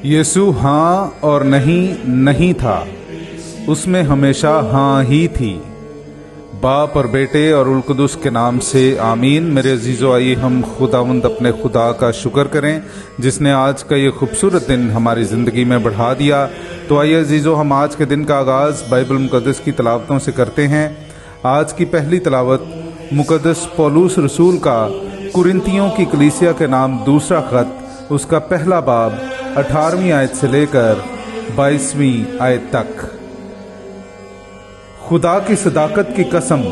यीशु हाँ और नहीं था, उसमें हमेशा हाँ ही थी। बाप और बेटे और उल कुदुस के नाम से आमीन। मेरे अजीजों, आइए हम खुदावंद अपने खुदा का शुक्र करें जिसने आज का ये खूबसूरत दिन हमारी ज़िंदगी में बढ़ा दिया। तो आइए अजीजों, हम आज के दिन का आगाज़ बाइबल मुक़द्दस की तलावतों से करते हैं। आज की पहली तलावत मुक़द्दस पौलुस रसूल का कुरिन्थियों की कलीसिया के नाम दूसरा ख़त, उसका पहला बाब 18वीं आयत से लेकर 22वीं आयत तक। खुदा की सदाकत की कसम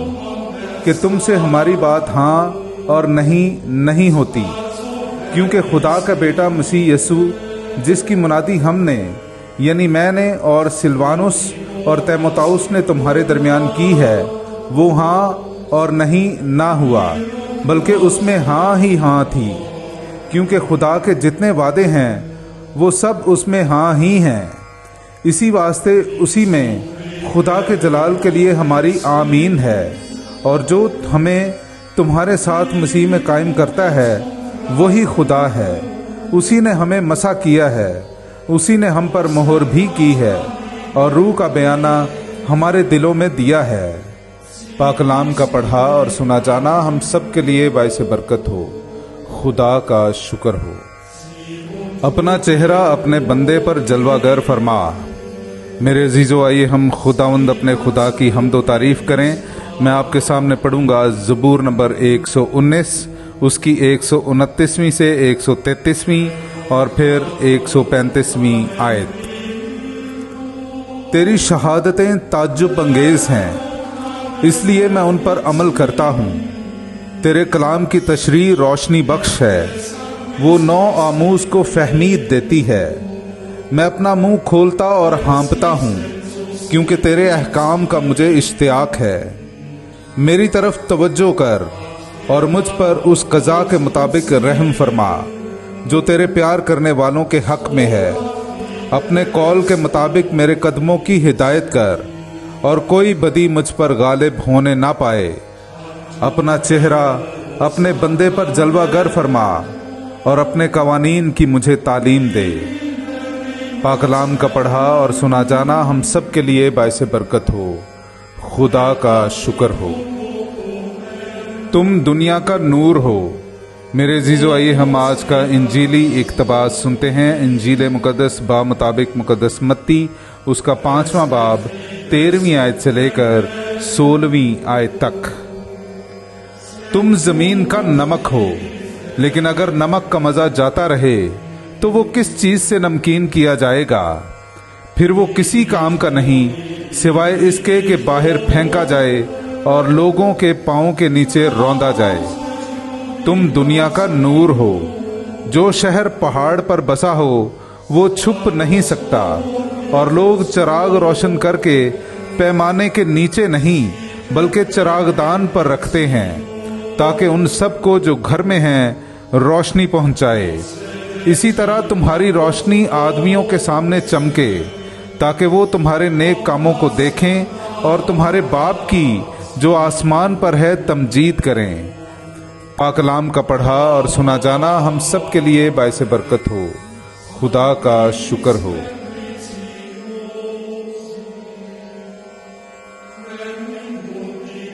कि तुमसे हमारी बात हाँ और नहीं होती, क्योंकि खुदा का बेटा मसीह यीशु, जिसकी मुनादी हमने यानी मैंने और सिलवानुस और तीमुथियुस ने तुम्हारे दरमियान की है, वो हाँ और नहीं ना हुआ, बल्कि उसमें हाँ ही हाँ थी। क्योंकि खुदा के जितने वादे हैं वो सब उसमें हाँ ही हैं। इसी वास्ते उसी में खुदा के जलाल के लिए हमारी आमीन है। और जो हमें तुम्हारे साथ मसीह में कायम करता है वही खुदा है। उसी ने हमें मसा किया है, उसी ने हम पर मोहर भी की है और रूह का बयाना हमारे दिलों में दिया है। पाक कलाम का पढ़ा और सुना जाना हम सब के लिए बाइस बरकत हो। खुदा का शुक्र हो। अपना चेहरा अपने बंदे पर जलवागर फरमा। मेरे अजीजों, आइए हम खुदावंद अपने खुदा की हम्द व तारीफ करें। मैं आपके सामने पढ़ूंगा ज़बूर नंबर 119, उसकी 129वीं से 133वीं और फिर 135वीं आयत। तेरी शहादतें ताज्जुब अंगेज हैं, इसलिए मैं उन पर अमल करता हूँ। तेरे कलाम की तशरीह रोशनी बख्श है, वो नौ आमूज को फहमीद देती है। मैं अपना मुंह खोलता और हाँपता हूँ, क्योंकि तेरे अहकाम का मुझे इश्तियाक है। मेरी तरफ तवज्जो कर और मुझ पर उस कज़ा के मुताबिक रहम फरमा जो तेरे प्यार करने वालों के हक में है। अपने कौल के मुताबिक मेरे कदमों की हिदायत कर और कोई बदी मुझ पर गालिब होने ना पाए। अपना चेहरा अपने बंदे पर जलवागर फरमा और अपने कवानीन की मुझे तालीम दे। पाक कलाम का पढ़ा और सुना जाना हम सब के लिए बाइस बरकत हो। खुदा का शुक्र हो। तुम दुनिया का नूर हो। मेरे अजीजों, आइए हम आज का इंजीली इक़्तिबास सुनते हैं। इंजील मुक़द्दस बा मुताबिक मुक़द्दस मत्ती, उसका 5वां बाब 13वीं आयत से लेकर 16वीं आयत तक। तुम ज़मीन का नमक हो, लेकिन अगर नमक का मज़ा जाता रहे तो वो किस चीज़ से नमकीन किया जाएगा? फिर वो किसी काम का नहीं सिवाय इसके कि बाहर फेंका जाए और लोगों के पाँव के नीचे रौंदा जाए। तुम दुनिया का नूर हो। जो शहर पहाड़ पर बसा हो वो छुप नहीं सकता, और लोग चिराग रोशन करके पैमाने के नीचे नहीं बल्कि चिरागदान पर रखते हैं, ताकि उन सबको जो घर में हैं रोशनी पहुंचाए। इसी तरह तुम्हारी रोशनी आदमियों के सामने चमके, ताकि वो तुम्हारे नेक कामों को देखें और तुम्हारे बाप की जो आसमान पर है तमजीद करें। पाक कलाम का पढ़ा और सुना जाना हम सब के लिए बाइस बरकत हो। खुदा का शुक्र हो।